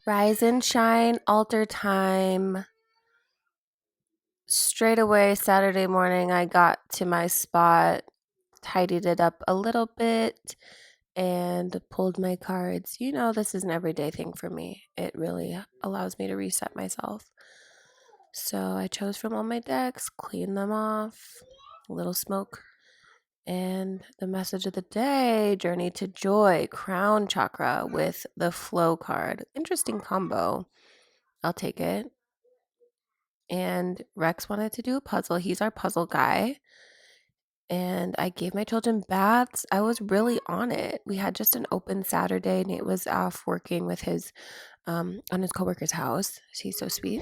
Rise and shine, altar time. Straight away, Saturday morning, I got to my spot, tidied it up a little bit, and pulled my cards. You know, this is an everyday thing for me. It really allows me to reset myself. So I chose from all my decks, cleaned them off, a little smoke. And the message of the day, Journey to Joy, Crown Chakra with the Flow card. Interesting combo. I'll take it. And Rex wanted to do a puzzle. He's our puzzle guy. And I gave my children baths. I was really on it. We had just an open Saturday. Nate was off working with his on his coworker's house. He's so sweet.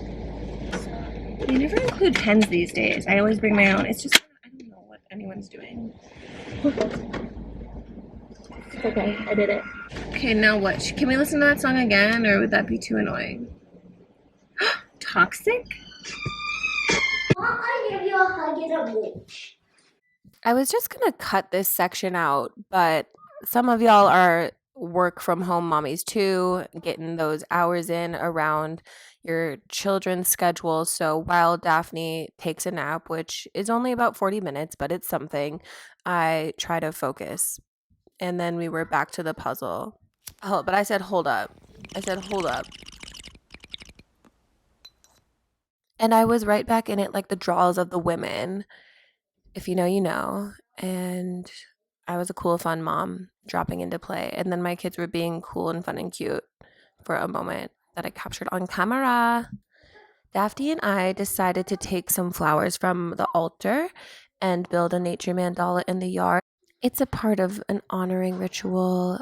They never include pens these days. I always bring my own. It's just, I don't know what anyone's doing. It's okay, I did it. Okay, now what? Can we listen to that song again, or would that be too annoying? Toxic? I give you a hug and a mooch. I was just going to cut this section out, but some of y'all are work from home mommies too, getting those hours in around your children's schedule. So while Daphne takes a nap, which is only about 40 minutes, but it's something, I try to focus. And then we were back to the puzzle. Oh, but I said, hold up. And I was right back in it like the draws of the women. If you know, you know. And I was a cool, fun mom dropping into play. And then my kids were being cool and fun and cute for a moment that I captured on camera. Daphne and I decided to take some flowers from the altar and build a nature mandala in the yard. It's a part of an honoring ritual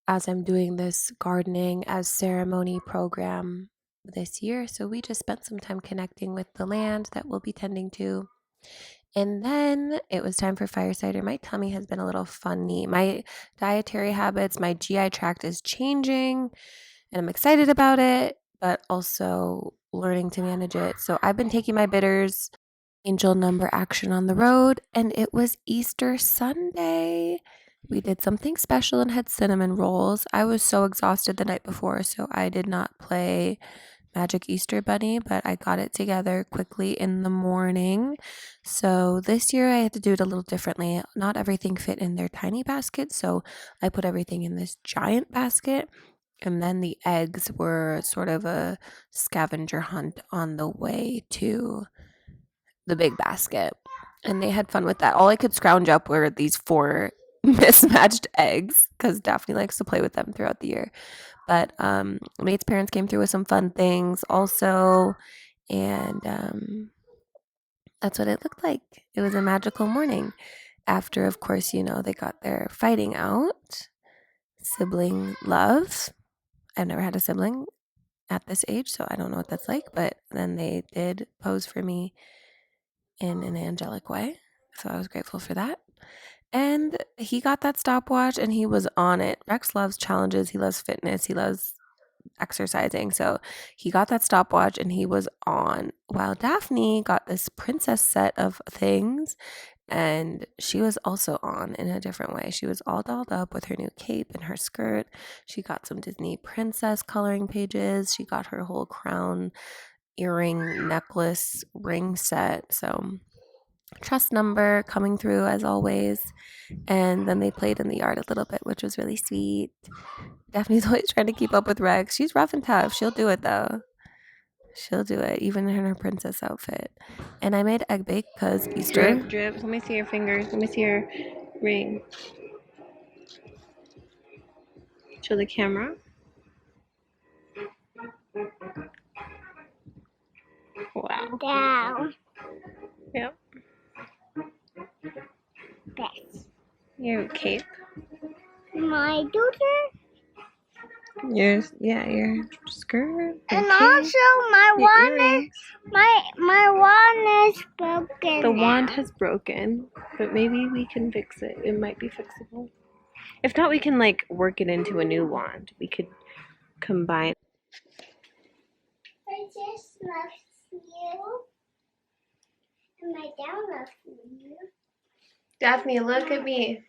as I'm doing this gardening as ceremony program this year. So we just spent some time connecting with the land that we'll be tending to. And then it was time for fire cider. My tummy has been a little funny. My dietary habits, my GI tract is changing, and I'm excited about it, but also learning to manage it. So I've been taking my bitters, angel number action on the road, and it was Easter Sunday. We did something special and had cinnamon rolls. I was so exhausted the night before, so I did not play Magic Easter Bunny, but I got it together quickly in the morning. So this year I had to do it a little differently. Not everything fit in their tiny basket, so I put everything in this giant basket. And then the eggs were sort of a scavenger hunt on the way to the big basket. And they had fun with that. All I could scrounge up were these 4 mismatched eggs because Daphne likes to play with them throughout the year. But Nate's parents came through with some fun things also. And that's what it looked like. It was a magical morning. After, of course, you know, they got their fighting out. Sibling love. I've never had a sibling at this age, so I don't know what that's like. But then they did pose for me in an angelic way. So I was grateful for that. And he got that stopwatch and he was on it. Rex loves challenges. He loves fitness. He loves exercising. So he got that stopwatch and he was on. While Daphne got this princess set of things and she was also on in a different way. She was all dolled up with her new cape and her skirt. She got some Disney princess coloring pages. She got her whole crown, earring, necklace, ring set. So trust number coming through as always. And then they played in the yard a little bit, which was really sweet. Daphne's always trying to keep up with Rex. She's rough and tough. She'll do it though. She'll do it, even in her princess outfit. And I made egg bake because Easter. Drip, drip. Let me see your fingers. Let me see your ring. Show the camera. Wow. Down. Yep. Best. Your cape. My daughter. Your skirt. And also my wand is broken. The wand has broken, but maybe we can fix it. It might be fixable. If not, we can like work it into a new wand. We could combine. I just love you. And my dad loves you. Daphne, look at me.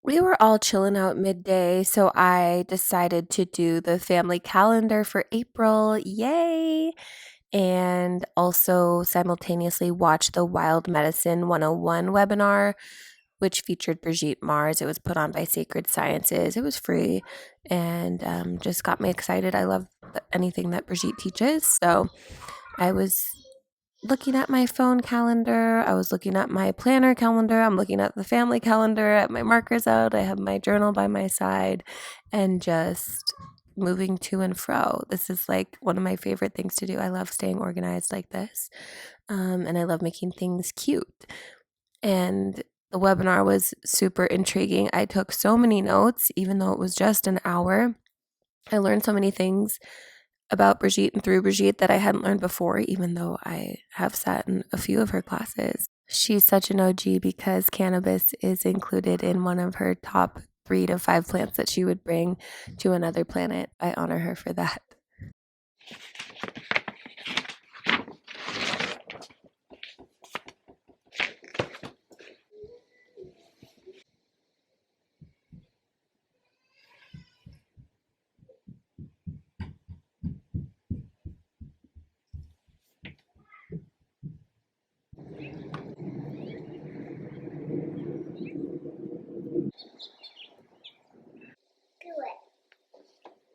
We were all chilling out midday, so I decided to do the family calendar for April. Yay! And also simultaneously watch the Wild Medicine 101 webinar, which featured Brigitte Mars. It was put on by Sacred Sciences. It was free and just got me excited. I love anything that Brigitte teaches. So I was looking at my phone calendar. I was looking at my planner calendar. I'm looking at the family calendar, at my markers out. I have my journal by my side and just moving to and fro. This is like one of my favorite things to do. I love staying organized like this. And I love making things cute. And the webinar was super intriguing. I took so many notes, even though it was just an hour. I learned so many things about Brigitte and through Brigitte that I hadn't learned before, even though I have sat in a few of her classes. She's such an OG because cannabis is included in one of her top 3 to 5 plants that she would bring to another planet. I honor her for that. Do it.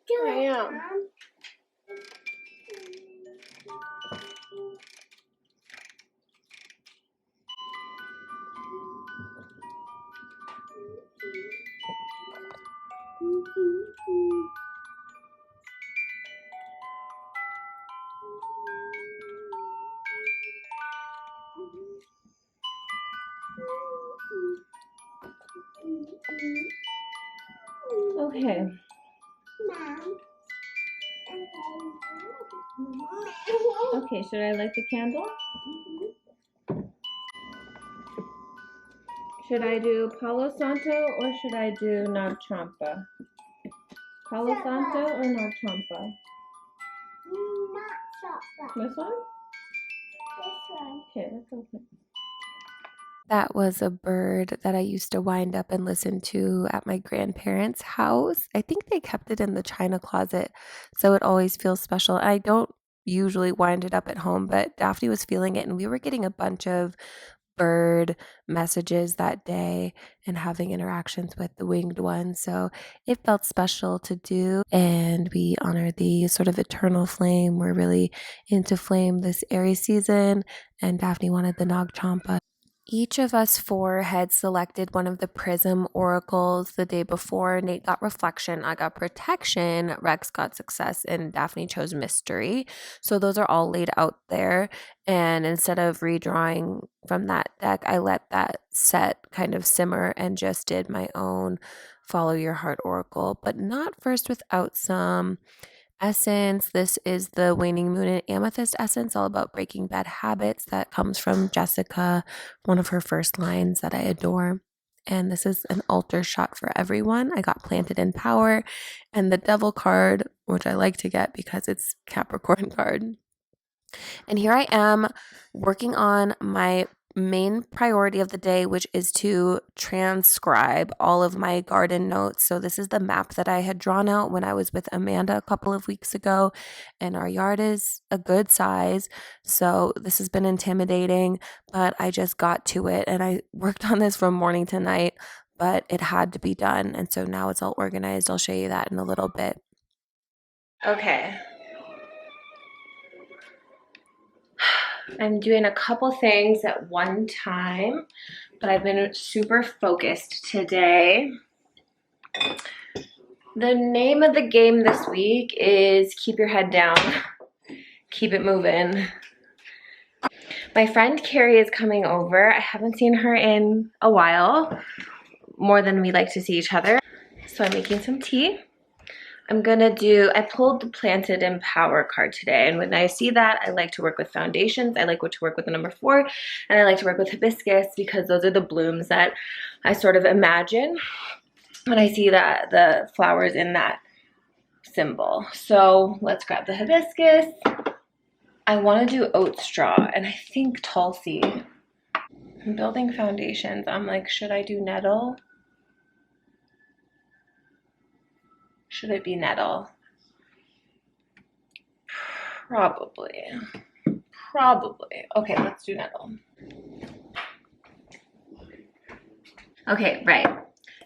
Do I it, am. Mom. Okay. Mom. Okay, should I light the candle? Should I do Palo Santo or should I do Nag Champa? Palo Santo or Nag Champa? Not chocolate. This one? This one. Okay, let's open. That was a bird that I used to wind up and listen to at my grandparents' house. I think they kept it in the china closet, so it always feels special. I don't usually wind it up at home, but Daphne was feeling it, and we were getting a bunch of bird messages that day and having interactions with the winged ones. So it felt special to do. And we honor the sort of eternal flame. We're really into flame this Aries season, and Daphne wanted the Nag Champa. Each of us 4 had selected one of the Prism oracles the day before. Nate got reflection, I got protection, Rex got success, and Daphne chose mystery. So those are all laid out there. And instead of redrawing from that deck, I let that set kind of simmer and just did my own follow your heart oracle, but not first without some essence. This is the Waning Moon and Amethyst essence, all about breaking bad habits. That comes from Jessica, one of her first lines that I adore. And this is an altar shot for everyone. I got Planted in Power and the Devil card, which I like to get because it's Capricorn card. And here I am working on my main priority of the day, which is to transcribe all of my garden notes. So this is the map that I had drawn out when I was with Amanda a couple of weeks ago, and our yard is a good size. So this has been intimidating, but I just got to it, and I worked on this from morning to night, but it had to be done. And so now it's all organized. I'll show you that in a little bit. Okay. I'm doing a couple things at one time, but I've been super focused today. The name of the game this week is keep your head down, keep it moving. My friend Carrie is coming over. I haven't seen her in a while, more than we like to see each other. So I'm making some tea. I pulled the Planted in Power card today, and when I see that, I like to work with foundations. I like to work with the number 4, and I like to work with hibiscus because those are the blooms that I sort of imagine when I see that the flowers in that symbol. So let's grab the hibiscus. I want to do oat straw and I think Tulsi. I'm building foundations. I'm like, should I do nettle? Should it be nettle? Probably. Probably. Okay, let's do nettle. Okay, right.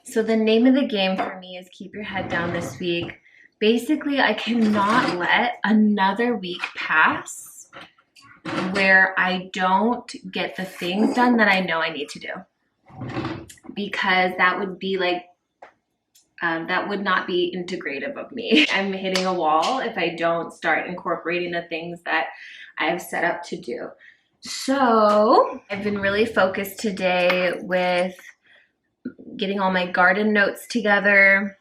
So the name of the game for me is keep your head down this week. Basically, I cannot let another week pass where I don't get the things done that I know I need to do. Because that would be like, that would not be integrative of me. I'm hitting a wall if I don't start incorporating the things that I've set up to do. So I've been really focused today with getting all my garden notes together.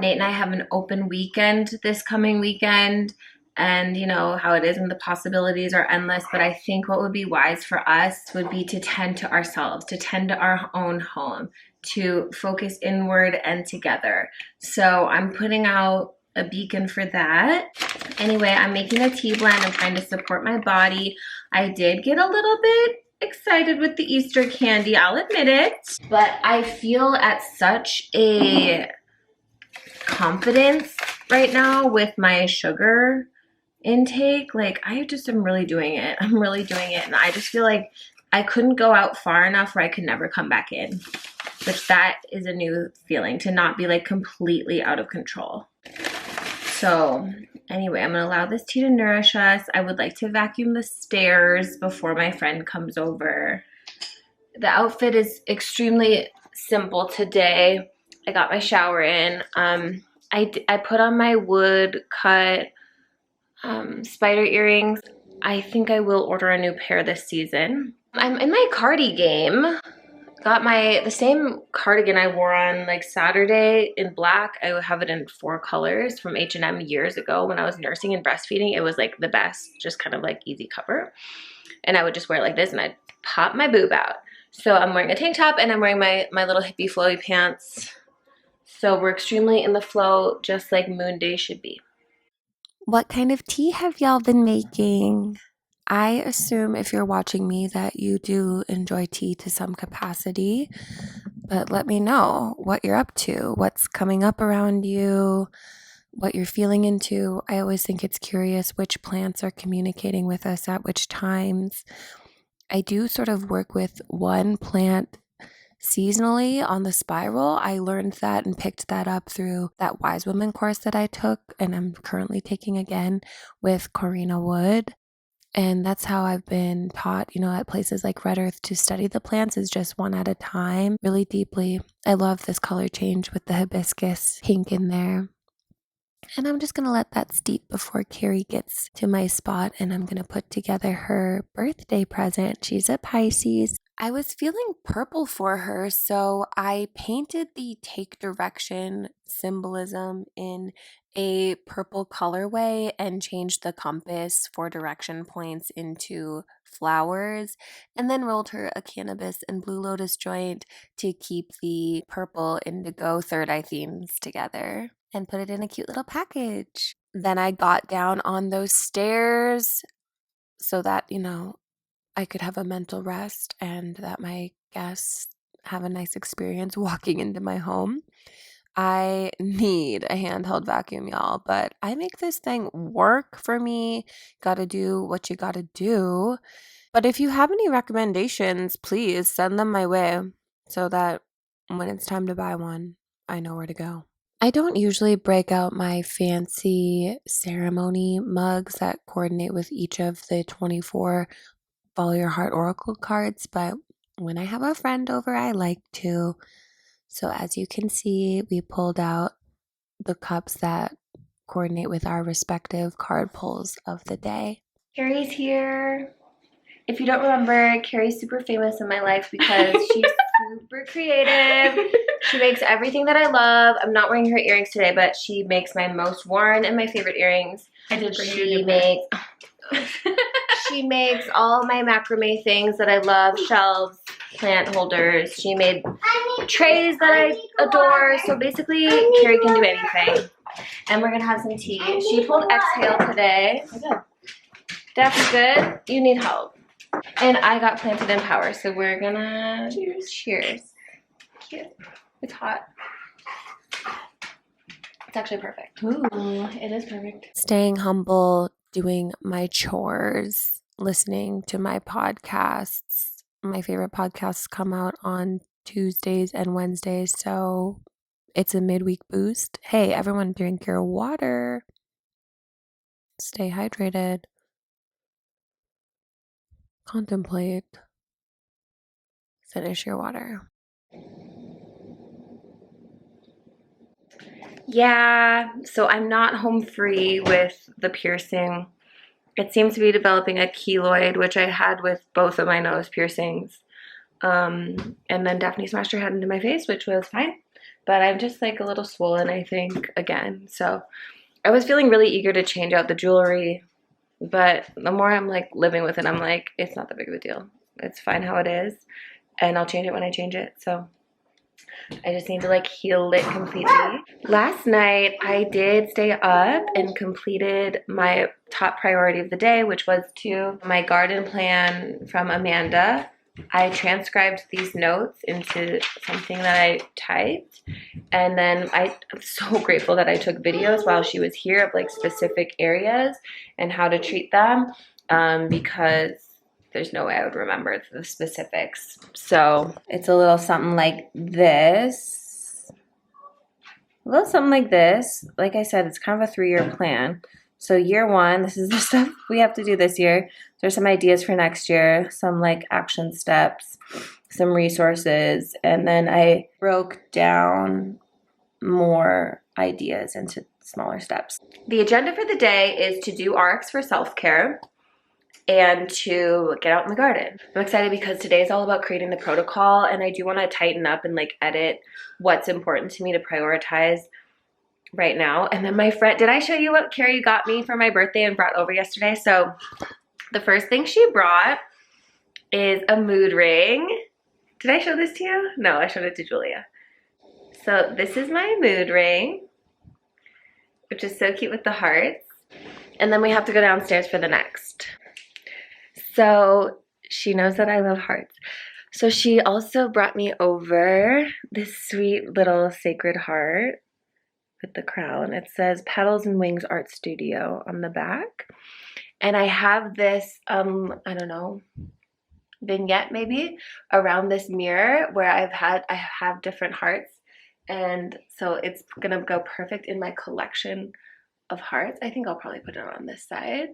Nate and I have an open weekend this coming weekend, and you know how it is and the possibilities are endless, but I think what would be wise for us would be to tend to ourselves, to tend to our own home, to focus inward and together. So I'm putting out a beacon for that. Anyway, I'm making a tea blend. I'm trying to support my body. I did get a little bit excited with the Easter candy, I'll admit it, but I feel at such a confidence right now with my sugar intake. Like I just am really doing it. I'm really doing it, and I just feel like I couldn't go out far enough where I could never come back in, which that is a new feeling, to not be like completely out of control. So anyway, I'm gonna allow this tea to nourish us. I would like to vacuum the stairs before my friend comes over. The outfit is extremely simple today. I got my shower in. I put on my wood cut spider earrings. I think I will order a new pair this season. I'm in my cardi game. Got the same cardigan I wore on like Saturday in black. I have it in 4 colors from H&M years ago when I was nursing and breastfeeding. It was like the best, just kind of like easy cover. And I would just wear it like this and I'd pop my boob out. So I'm wearing a tank top and I'm wearing my little hippie flowy pants. So we're extremely in the flow, just like Moon Day should be. What kind of tea have y'all been making? I assume if you're watching me that you do enjoy tea to some capacity, but let me know what you're up to, what's coming up around you, what you're feeling into. I always think it's curious which plants are communicating with us at which times. I do sort of work with one plant seasonally on the spiral. I learned that and picked that up through that Wise Woman course that I took, and I'm currently taking again with Corina Wood. And that's how I've been taught, you know, at places like Red Earth, to study the plants is just one at a time, really deeply. I love this color change with the hibiscus pink in there. And I'm just going to let that steep before Carrie gets to my spot, and I'm going to put together her birthday present. She's a Pisces. I was feeling purple for her, so I painted the take direction symbolism in a purple colorway and changed the compass for direction points into flowers, and then rolled her a cannabis and blue lotus joint to keep the purple indigo third eye themes together, and put it in a cute little package. Then I got down on those stairs so that, you know, I could have a mental rest and that my guests have a nice experience walking into my home. I need a handheld vacuum, y'all, but I make this thing work for me. Gotta do what you gotta do. But if you have any recommendations, please send them my way so that when it's time to buy one, I know where to go. I don't usually break out my fancy ceremony mugs that coordinate with each of the 24 Follow Your Heart Oracle cards, but when I have a friend over, I like to. So as you can see, we pulled out the cups that coordinate with our respective card pulls of the day. Carrie's here. If you don't remember, Carrie's super famous in my life because she's super creative. She makes everything that I love. I'm not wearing her earrings today, but she makes my most worn and my favorite earrings. I did bring She makes she makes all my macrame things that I love, shelves, plant holders. She made trays that I adore. So basically, Carrie can do anything. And we're gonna have some tea. She pulled Exhale today. That's good. You need help. And I got planted in power, so we're gonna cheers. Cute. It's hot. It's actually perfect. Ooh, it is perfect. Staying humble, doing my chores, listening to my podcasts. My favorite podcasts come out on Tuesdays and Wednesdays, so it's a midweek boost. Hey, everyone, drink your water. Stay hydrated. Contemplate. Finish your water. Yeah, so I'm not home free with the piercing. It seems to be developing a keloid, which I had with both of my nose piercings. And then Daphne smashed her head into my face, which was fine. But I'm just like a little swollen, I think, again. So I was feeling really eager to change out the jewelry. But the more I'm like living with it, I'm like, it's not that big of a deal. It's fine how it is. And I'll change it when I change it. So I just need to like heal it completely. Last night I did stay up and completed my top priority of the day, which was to my garden plan from Amanda. I transcribed these notes into something that I typed, and then I'm so grateful that I took videos while she was here of like specific areas and how to treat them, because there's no way I would remember the specifics. So it's a little something like this. A little something like this. Like I said, it's kind of a 3-year plan. So year 1, this is the stuff we have to do this year. There's some ideas for next year, some like action steps, some resources, and then I broke down more ideas into smaller steps. The agenda for the day is to do RX for self-care and to get out in the garden. I'm excited because today is all about creating the protocol, and I do want to tighten up and like edit what's important to me to prioritize right now. And then my friend, did I show you what Carrie got me for my birthday and brought over yesterday? So the first thing she brought is a mood ring. Did I show this to you? No, I showed it to Julia. So this is my mood ring, which is so cute with the hearts. And then we have to go downstairs for the next. So she knows that I love hearts. So she also brought me over this sweet little sacred heart with the crown. It says Petals and Wings Art Studio on the back. And I have this, I don't know, vignette maybe around this mirror where I have different hearts. And so it's gonna go perfect in my collection of hearts. I think I'll probably put it on this side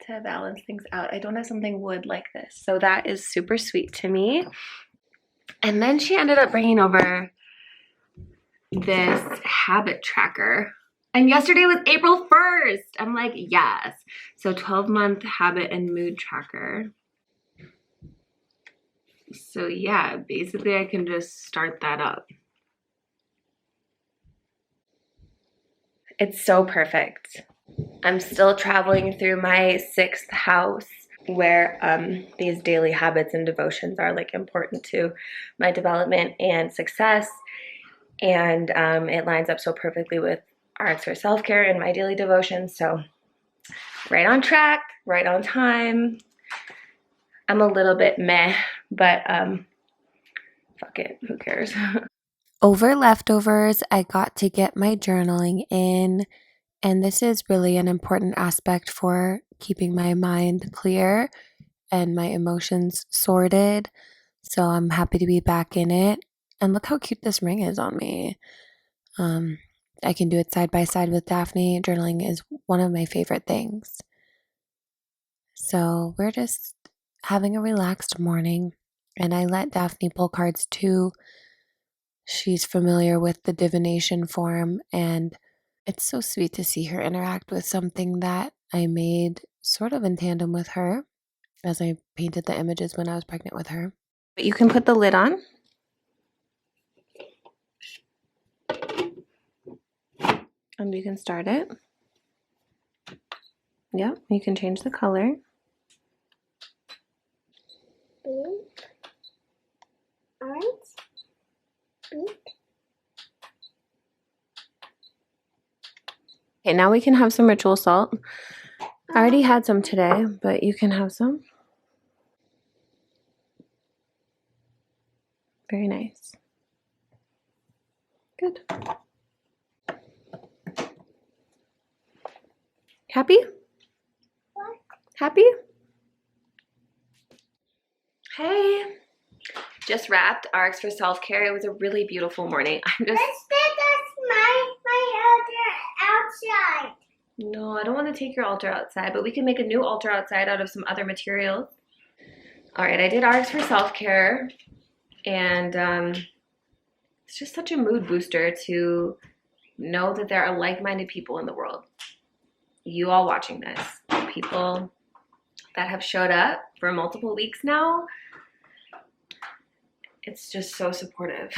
to balance things out. I don't have something wood like this. So that is super sweet to me. And then she ended up bringing over this habit tracker. And yesterday was April 1st. I'm like, yes. So 12-month habit and mood tracker. So yeah, basically I can just start that up. It's so perfect. I'm still traveling through my 6th house where these daily habits and devotions are like important to my development and success. And it lines up so perfectly with RX for self-care and my daily devotion. So right on track, right on time. I'm a little bit meh, but fuck it, who cares? Over leftovers, I got to get my journaling in, and this is really an important aspect for keeping my mind clear and my emotions sorted. So I'm happy to be back in it. And look how cute this ring is on me. I can do it side by side with Daphne. Journaling is one of my favorite things. So we're just having a relaxed morning, and I let Daphne pull cards too. She's familiar with the divination form, and it's so sweet to see her interact with something that I made sort of in tandem with her as I painted the images when I was pregnant with her. But you can put the lid on. And you can start it. Yep, you can change the color. Pink. Orange. Pink. Okay, now we can have some ritual salt. I already had some today, but you can have some. Very nice. Good. Happy? What? Happy? Hey. Just wrapped RX for self-care. It was a really beautiful morning. I'm just... That's my altar outside. No, I don't want to take your altar outside, but we can make a new altar outside out of some other materials. All right, I did RX for self-care, and it's just such a mood booster to know that there are like-minded people in the world. You all watching this, people that have showed up for multiple weeks now. It's just so supportive.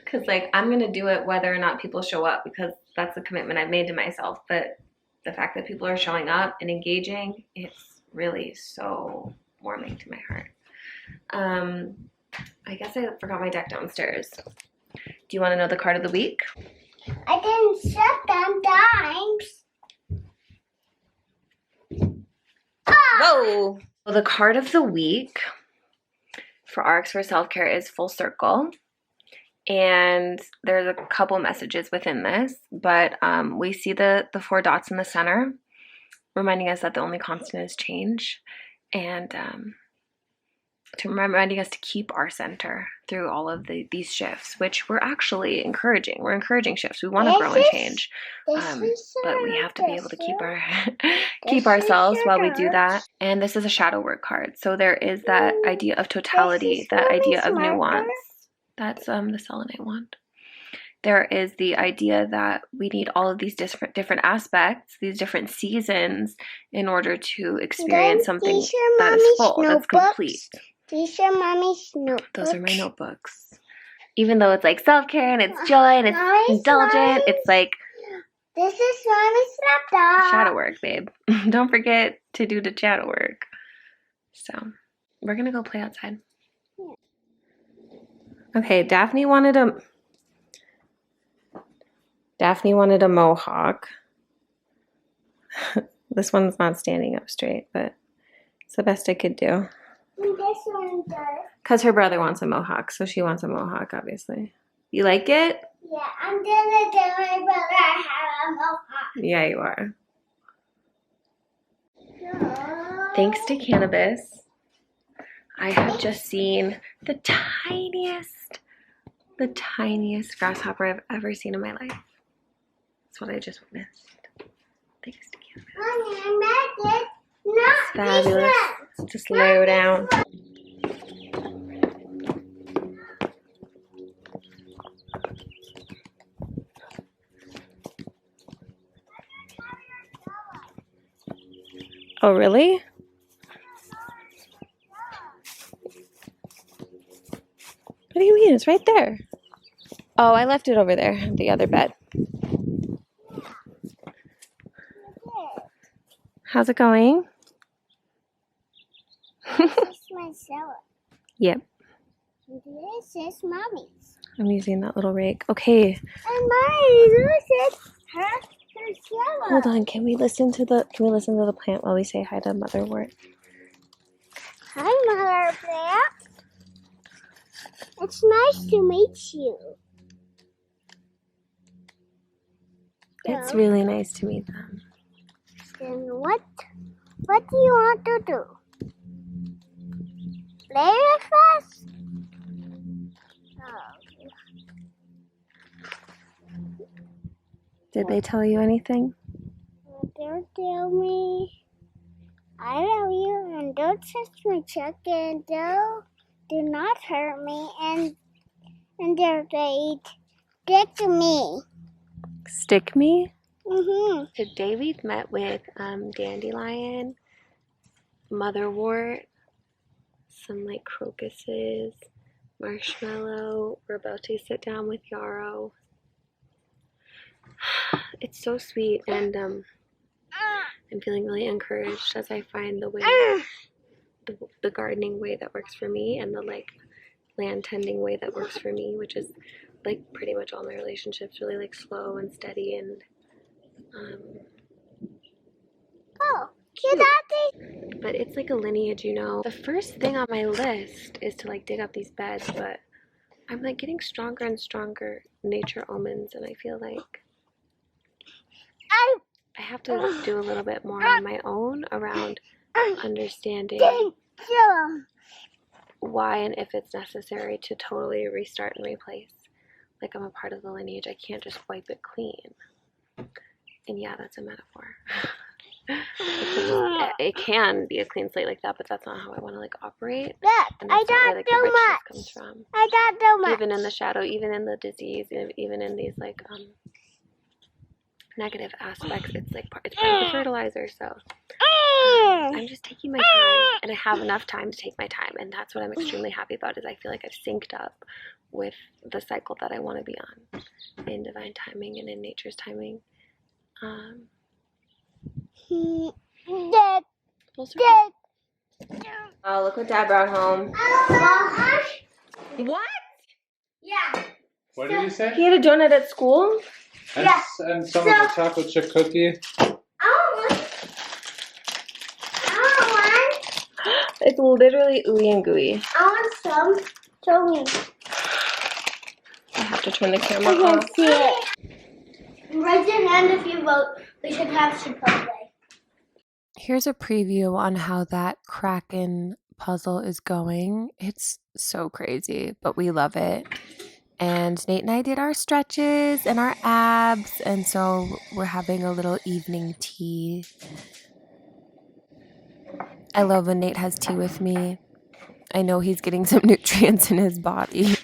Because like I'm gonna do it whether or not people show up, because that's the commitment I've made to myself. But the fact that people are showing up and engaging, it's really so warming to my heart. I guess I forgot my deck downstairs. Do you want to know the card of the week? I didn't shut them times. Whoa! Well, the card of the week for RX for self-care is Full Circle. And there's a couple messages within this, but we see the 4 dots in the center, reminding us that the only constant is change, and reminding us to keep our center through all of these shifts, which we're actually encouraging. We're encouraging shifts. We want to grow and change, but we have to be able to keep ourselves while we do that. And this is a shadow work card, so there is that idea of totality, that idea of nuance. That's the selenite wand. There is the idea that we need all of these different aspects, these different seasons, in order to experience something that is full, that's complete. These are Mommy's notebooks. Those are my notebooks. Even though it's like self-care and it's joy and it's indulgent, it's like... This is Mommy's laptop. Shadow work, babe. Don't forget to do the shadow work. So, we're gonna go play outside. Okay, Daphne wanted a mohawk. This one's not standing up straight, but it's the best I could do. And this one does. Because her brother wants a mohawk, so she wants a mohawk, obviously. You like it? Yeah, I'm gonna tell my brother I have a mohawk. Yeah, you are. No. Thanks to cannabis, I have just seen the tiniest grasshopper I've ever seen in my life. That's what I just witnessed. Thanks to cannabis. Mommy, I made it. Not It's fabulous. this one. Just slow down. Oh, really? What do you mean? It's right there. Oh, I left it over there, the other bed. How's it going? This is myself. Yep. And this is Mommy's. I'm using that little rake. Okay. And Mommy, this is her yellow. Hold on. Can we listen to the plant while we say hi to Mother Wort? Hi, Mother Plant. It's nice to meet you. It's really nice to meet them. Then what do you want to do? Play with us? Oh. Did they tell you anything? Don't tell me. I love you, and don't touch my chicken. Do not hurt me, and they're great. Stick to me. Stick me? Mm-hmm. Today we've met with dandelion, motherwort, some like crocuses, marshmallow. We're about to sit down with yarrow. It's so sweet, and I'm feeling really encouraged as I find the way, the gardening way that works for me, and the like land tending way that works for me, which is like pretty much all my relationships, really like slow and steady, and Oh, cute. Daddy. But it's like a lineage, you know. The first thing on my list is to like dig up these beds, but I'm like getting stronger and stronger nature omens, and I feel like I have to do a little bit more on my own around understanding why and if it's necessary to totally restart and replace. Like I'm a part of the lineage. I can't just wipe it clean. And yeah, that's a metaphor. It can be a clean slate like that, but that's not how I want to like operate. Look, And I that's not where got like so the richness much. comes from. I got so much. Even in the shadow, even in the disease, even in these like negative aspects, it's like it's part of the fertilizer. So I'm just taking my time, and I have enough time to take my time, and that's what I'm extremely happy about. Is I feel like I've synced up with the cycle that I want to be on, in divine timing and in nature's timing. Dad, Full circle. Dad. Oh, look what Dad brought home. What? Yeah. What did you say? He had a donut at school? And, Yeah. and some of the chocolate chip cookie. It's literally ooey and gooey. I want some. Show me. I have to turn the I camera can off. see it. Raise your hand if you vote. We should have Chipotle. Here's a preview on how that Kraken puzzle is going. It's so crazy, but we love it. And Nate and I did our stretches and our abs, and so we're having a little evening tea. I love when Nate has tea with me. I know he's getting some nutrients in his body.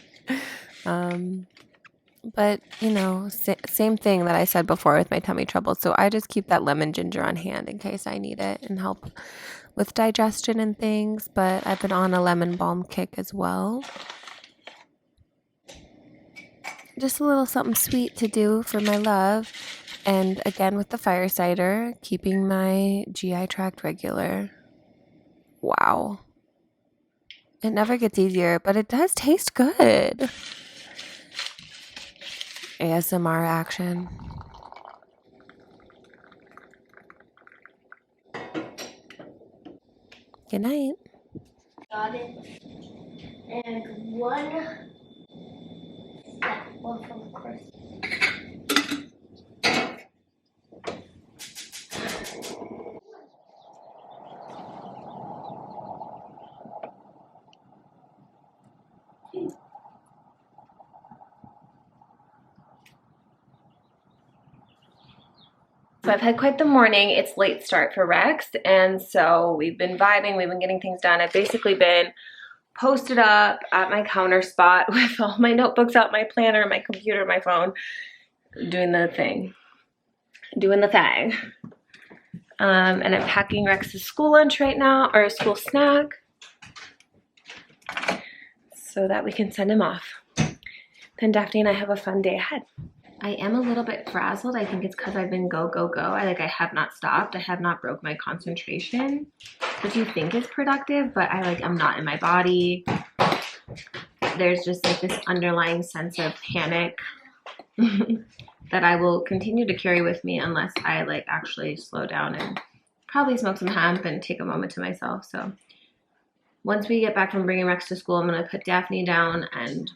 But, you know, same thing that I said before with my tummy trouble. So I just keep that lemon ginger on hand in case I need it and help with digestion and things. But I've been on a lemon balm kick as well. Just a little something sweet to do for my love. And again with the fire cider, keeping my GI tract regular. Wow. It never gets easier, but it does taste good. ASMR action. Good night. Got it. And one step, one from the course. So I've had quite the morning. It's late start for Rex, and so we've been vibing, we've been getting things done. I've basically been posted up at my counter spot with all my notebooks out, my planner, my computer, my phone, doing the thing, doing the thing. And I'm packing Rex's school lunch right now, or a school snack, so that we can send him off. Then Daphne and I have a fun day ahead. I am a little bit frazzled. I think it's because I've been go, go, go. I have not stopped. I have not broke my concentration, which you think is productive, but I'm not in my body. There's just like this underlying sense of panic that I will continue to carry with me unless I actually slow down and probably smoke some hemp and take a moment to myself. So once we get back from bringing Rex to school, I'm going to put Daphne down and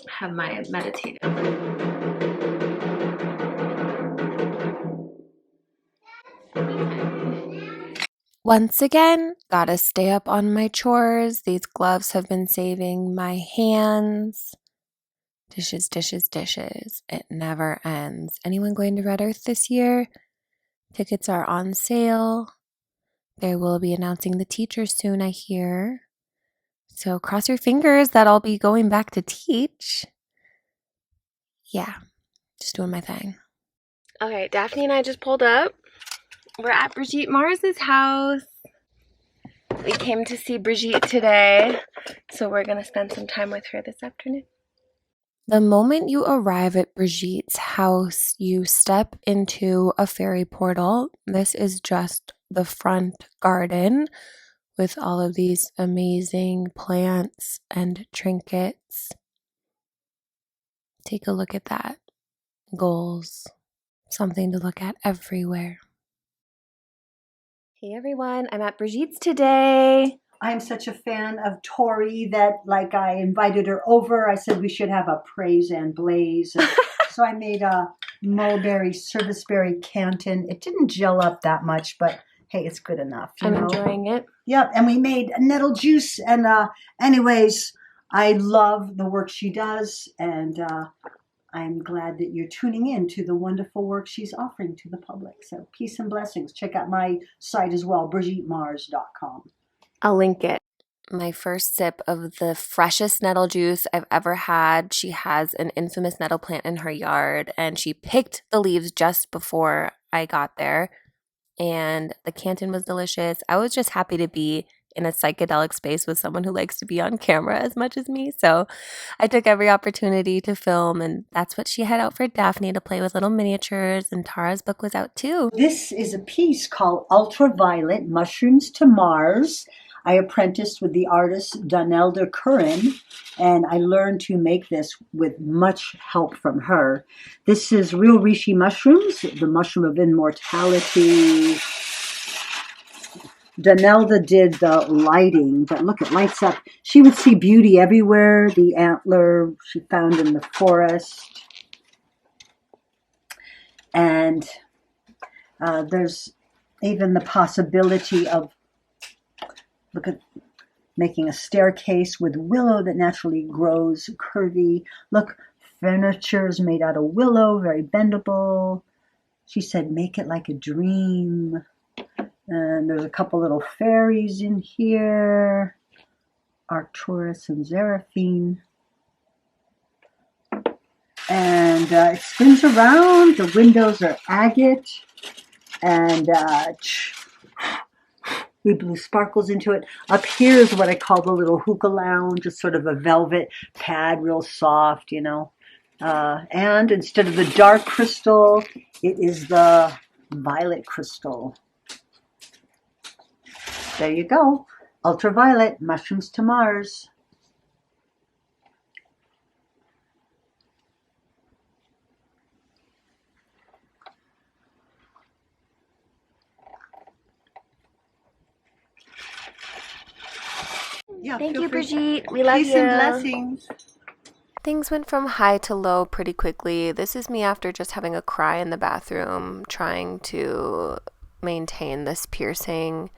have my meditative. Once again, gotta stay up on my chores. These gloves have been saving my hands. Dishes, dishes, dishes. It never ends. Anyone going to Red Earth this year? Tickets are on sale. They will be announcing the teachers soon, I hear. So cross your fingers that I'll be going back to teach. Yeah, just doing my thing. Okay, Daphne and I just pulled up. We're at Brigitte Mars's house. We came to see Brigitte today, so we're gonna spend some time with her this afternoon. The moment you arrive at Brigitte's house, you step into a fairy portal. This is just the front garden with all of these amazing plants and trinkets. Take a look at that. Goals. Something to look at everywhere. Hey everyone, I'm at Brigitte's today. I'm such a fan of Tori that, like, I invited her over. I said we should have a praise and blaze. And so I made a mulberry serviceberry Canton. It didn't gel up that much, but hey, it's good enough. I'm enjoying it. Yep, and we made nettle juice. And anyways, I love the work she does, and I'm glad that you're tuning in to the wonderful work she's offering to the public. So peace and blessings. Check out my site as well, BrigitteMars.com. I'll link it. My first sip of the freshest nettle juice I've ever had. She has an infamous nettle plant in her yard, and she picked the leaves just before I got there. And the Canton was delicious. I was just happy to be in a psychedelic space with someone who likes to be on camera as much as me. So I took every opportunity to film, and that's what she had out for Daphne, to play with little miniatures, and Tara's book was out too. This is a piece called Ultraviolet Mushrooms to Mars. I apprenticed with the artist Donelda Curran, and I learned to make this with much help from her. This is real reishi mushrooms, the mushroom of immortality. Donelda did the lighting, but look, it lights up. She would see beauty everywhere. The antler she found in the forest. And there's even the possibility of, look at, making a staircase with willow that naturally grows curvy. Look, furniture is made out of willow, very bendable. She said, make it like a dream. And there's a couple little fairies in here, Arcturus and Seraphine. And it spins around. The windows are agate. And we blew sparkles into it. Up here is what I call the little hookah lounge. It's sort of a velvet pad, real soft, you know. And instead of the dark crystal, it is the violet crystal. There you go. Ultraviolet, mushrooms to Mars. Yeah, Thank feel you, free. Brigitte. We love Peace you. and blessings. Things went from high to low pretty quickly. This is me after just having a cry in the bathroom, trying to maintain this piercing.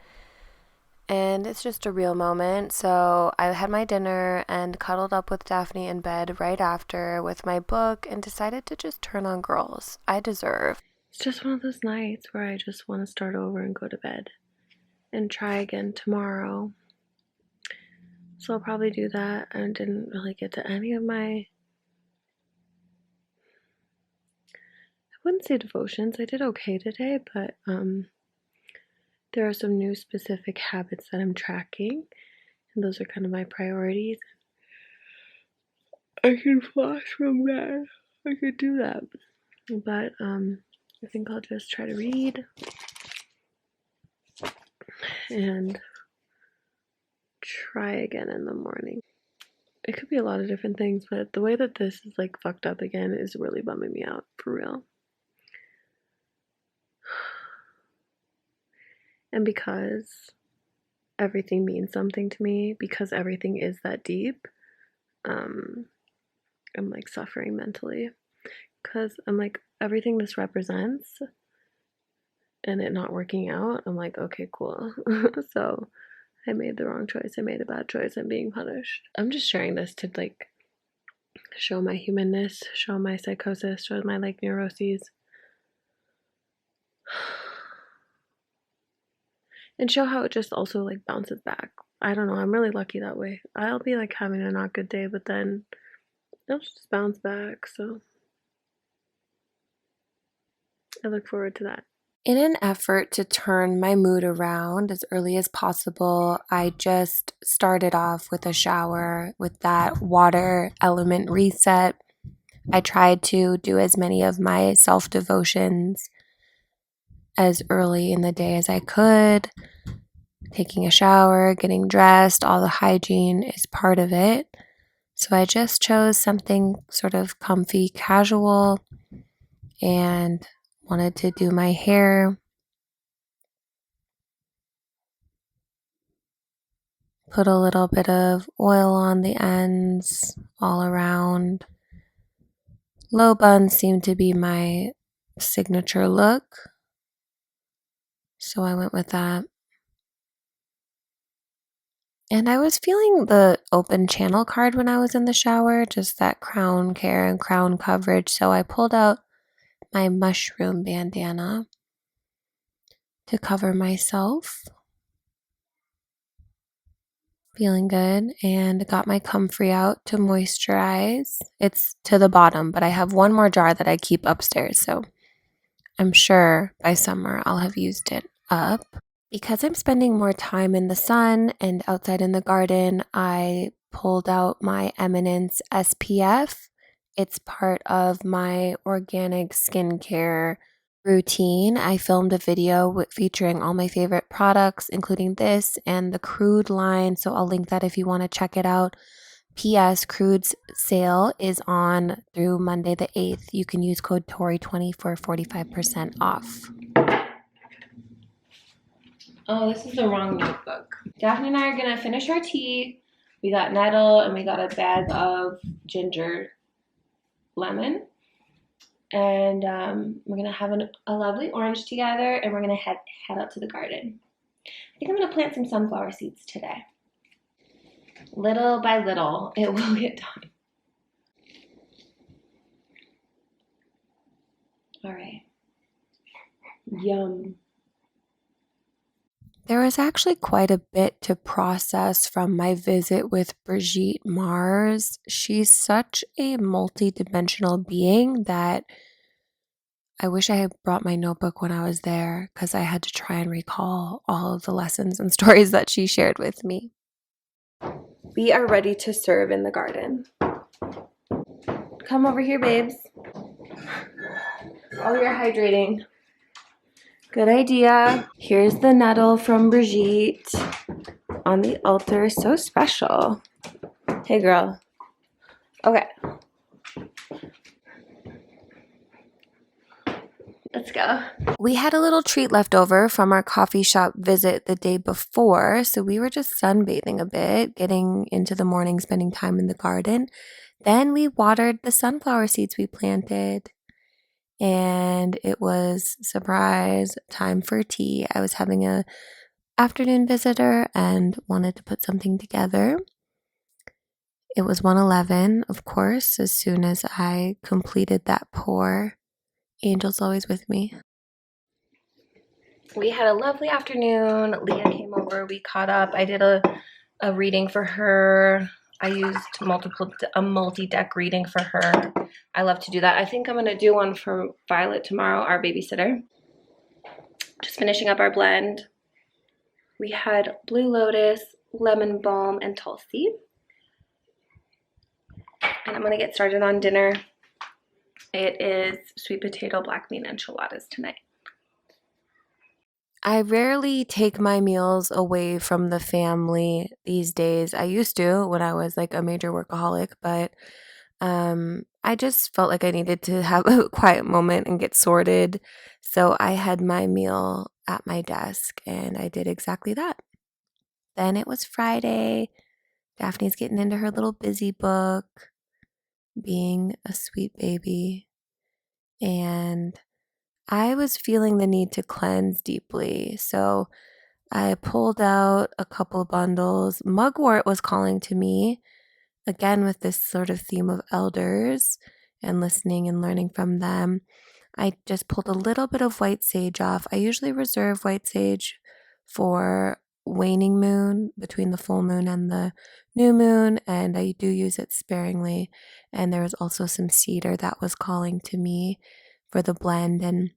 And it's just a real moment. So I had my dinner and cuddled up with Daphne in bed right after with my book and decided to just turn on girls. I deserve. It's just one of those nights where I just want to start over and go to bed and try again tomorrow. So I'll probably do that. I didn't really get to any of my, I wouldn't say devotions. I did okay today, but there are some new specific habits that I'm tracking, and those are kind of my priorities. I can flash from that. I could do that. But I think I'll just try to read and try again in the morning. It could be a lot of different things, but the way that this is like fucked up again is really bumming me out, for real. And because everything means something to me, because everything is that deep, I'm like suffering mentally. Because I'm like, everything this represents and it not working out, I'm like, okay, cool. So I made the wrong choice. I made a bad choice. I'm being punished. I'm just sharing this to like show my humanness, show my psychosis, show my like neuroses. And show how it just also like bounces back. I don't know, I'm really lucky that way. I'll be like having a not good day, but then it'll just bounce back. So I look forward to that. In an effort to turn my mood around as early as possible, I just started off with a shower with that water element reset. I tried to do as many of my self-devotions as early in the day as I could. Taking a shower, getting dressed, all the hygiene is part of it. So I just chose something sort of comfy, casual, and wanted to do my hair Put a little bit of oil on the ends all around. Low buns seem to be my signature look, so I went with that. And I was feeling the open channel card when I was in the shower, just that crown care and crown coverage, so I pulled out my mushroom bandana to cover myself. Feeling good, and got my comfrey out to moisturize. It's to the bottom, but I have one more jar that I keep upstairs, so I'm sure by summer I'll have used it up. Because I'm spending more time in the sun and outside in the garden, I pulled out my Eminence SPF. It's part of my organic skincare routine. I filmed a video featuring all my favorite products, including this and the Crude line, so I'll link that if you want to check it out. P.S. Crude's sale is on through Monday the 8th. You can use code TORI20 for 45% off. Oh, this is the wrong notebook. Daphne and I are gonna finish our tea. We got nettle and we got a bag of ginger lemon. And we're gonna have a lovely orange together, and we're gonna head out to the garden. I think I'm gonna plant some sunflower seeds today. Little by little, it will get done. All right. Yum. There was actually quite a bit to process from my visit with Brigitte Mars. She's such a multi-dimensional being that I wish I had brought my notebook when I was there, because I had to try and recall all of the lessons and stories that she shared with me. We are ready to serve in the garden. Come over here, babes. Oh, you're hydrating. Good idea. Here's the nettle from Brigitte on the altar. So special. Hey, girl. Okay. Let's go. We had a little treat left over from our coffee shop visit the day before, so we were just sunbathing a bit, getting into the morning, spending time in the garden. Then we watered the sunflower seeds we planted, and it was surprise time for tea. I was having a afternoon visitor and wanted to put something together. It was 1:11, of course, as soon as I completed that pour. Angel's always with me. We had a lovely afternoon. Leah came over. We caught up. I did a reading for her. I used a multi-deck reading for her. I love to do that. I think I'm going to do one for Violet tomorrow, our babysitter. Just finishing up our blend. We had Blue Lotus, Lemon Balm, and Tulsi. And I'm going to get started on dinner. It is sweet potato black bean enchiladas tonight. I rarely take my meals away from the family these days. I used to when I was like a major workaholic, but I just felt like I needed to have a quiet moment and get sorted. So I had my meal at my desk, and I did exactly that. Then it was Friday. Daphne's getting into her little busy book, being a sweet baby. And I was feeling the need to cleanse deeply, so I pulled out a couple bundles. Mugwort was calling to me, again with this sort of theme of elders and listening and learning from them. I just pulled a little bit of white sage off. I usually reserve white sage for waning moon, between the full moon and the new moon, and I do use it sparingly. And there was also some cedar that was calling to me for the blend, and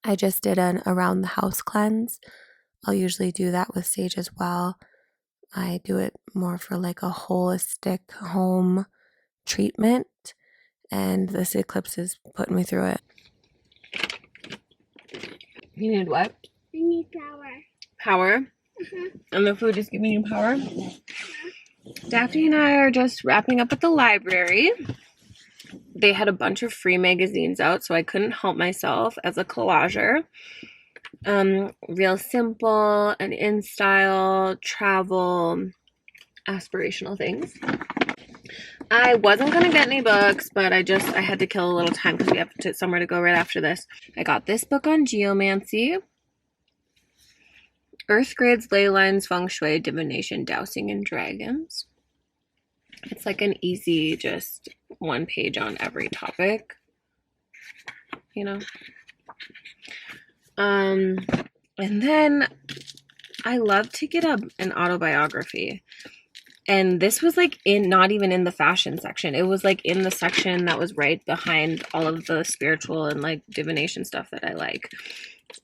I just did an around the house cleanse. I'll usually do that with sage as well. I do it more for like a holistic home treatment, and this eclipse is putting me through it. You need what? I need power. Power? And the food is giving you power? Daphne and I are just wrapping up at the library. They had a bunch of free magazines out, so I couldn't help myself as a collager. Real simple and in style, travel, aspirational things. I wasn't gonna get any books, but I had to kill a little time because we have somewhere to go right after this. I got this book on geomancy, Earth Grids, Ley Lines, Feng Shui, Divination, Dowsing, and Dragons. It's like an easy, just one page on every topic, you know. And then I love to get an autobiography. And this was like not even in the fashion section. It was like in the section that was right behind all of the spiritual and like divination stuff that I like.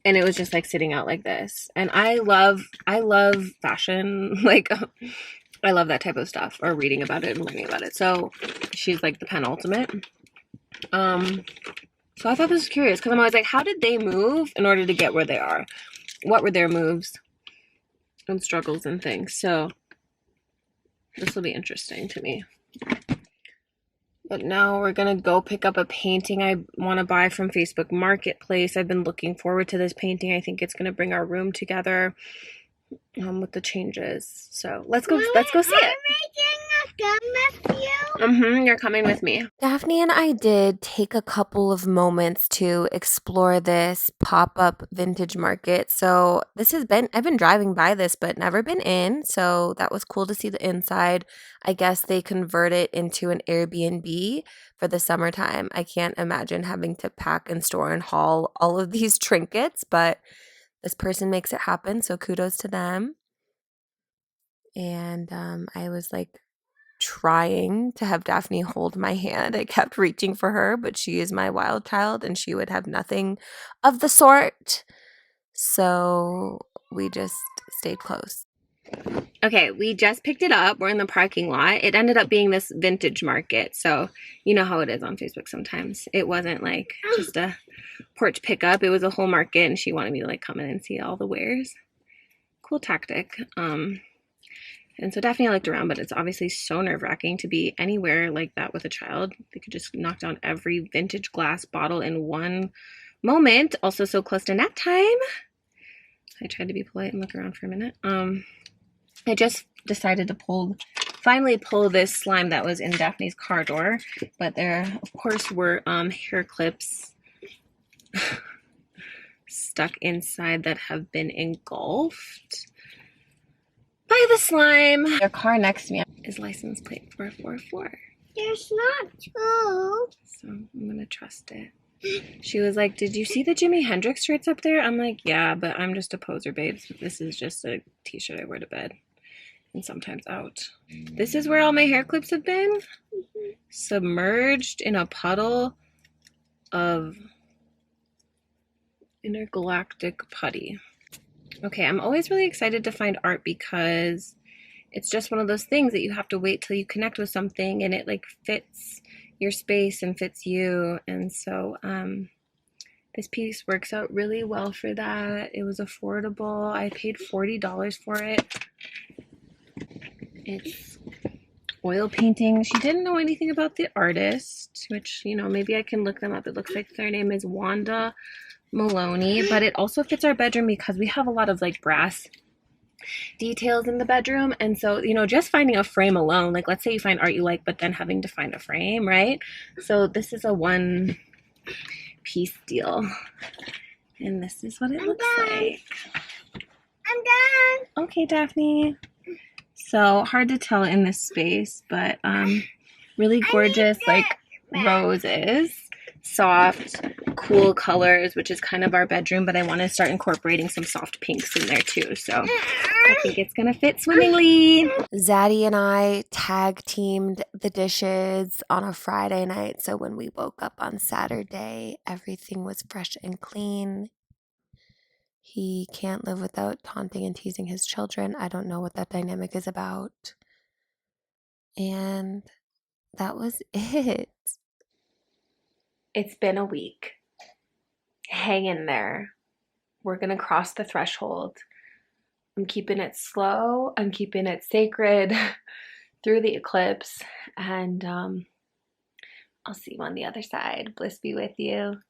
And it was just like sitting out like this. And I love fashion. Like, I love that type of stuff, or reading about it and learning about it. So she's like the penultimate. So I thought this was curious because I'm always like, how did they move in order to get where they are? What were their moves and struggles and things? So this will be interesting to me. But now we're going to go pick up a painting I want to buy from Facebook Marketplace. I've been looking forward to this painting. I think it's going to bring our room together with the changes. So let's go see it. You're coming with me. Daphne and I did take a couple of moments to explore this pop-up vintage market. So I've been driving by this, but never been in. So that was cool to see the inside. I guess they convert it into an Airbnb for the summertime. I can't imagine having to pack and store and haul all of these trinkets, but this person makes it happen. So kudos to them. And I was like trying to have Daphne hold my hand. I kept reaching for her, but she is my wild child and she would have nothing of the sort. So we just stayed close. Okay, we just picked it up. We're in the parking lot. It ended up being this vintage market. So you know how it is on Facebook sometimes. It wasn't like just a porch pickup. It was a whole market and she wanted me to like come in and see all the wares. Cool tactic. And so Daphne, I looked around, but it's obviously so nerve-wracking to be anywhere like that with a child. They could just knock down every vintage glass bottle in one moment. Also so close to nap time. I tried to be polite and look around for a minute. I just decided to finally pull this slime that was in Daphne's car door. But there, of course, were hair clips stuck inside that have been engulfed by the slime. Their car next to me is license plate 444. There's not two. So I'm gonna trust it. She was like, did you see the Jimi Hendrix shirts up there? I'm like, yeah, but I'm just a poser, babes. This is just a t-shirt I wear to bed and sometimes out. This is where all my hair clips have been. Submerged in a puddle of intergalactic putty. Okay, I'm always really excited to find art because it's just one of those things that you have to wait till you connect with something and it like fits your space and fits you. And so this piece works out really well for that. It was affordable. I paid $40 for it. It's oil painting. She didn't know anything about the artist, which, you know, maybe I can look them up. It looks like their name is Wanda Maloney, but it also fits our bedroom because we have a lot of like brass details in the bedroom. And so, you know, just finding a frame alone, like let's say you find art you like, but then having to find a frame, right? So this is a one piece deal. And this is what it looks like. I'm done. Okay, Daphne. So hard to tell in this space, but really gorgeous like roses. Soft, cool colors, which is kind of our bedroom, but I want to start incorporating some soft pinks in there too. So I think it's going to fit swimmingly. Zaddy and I tag teamed the dishes on a Friday night. So when we woke up on Saturday, everything was fresh and clean. He can't live without taunting and teasing his children. I don't know what that dynamic is about. And that was it. It's been a week. Hang in there. We're going to cross the threshold. I'm keeping it slow. I'm keeping it sacred through the eclipse. And I'll see you on the other side. Bliss be with you.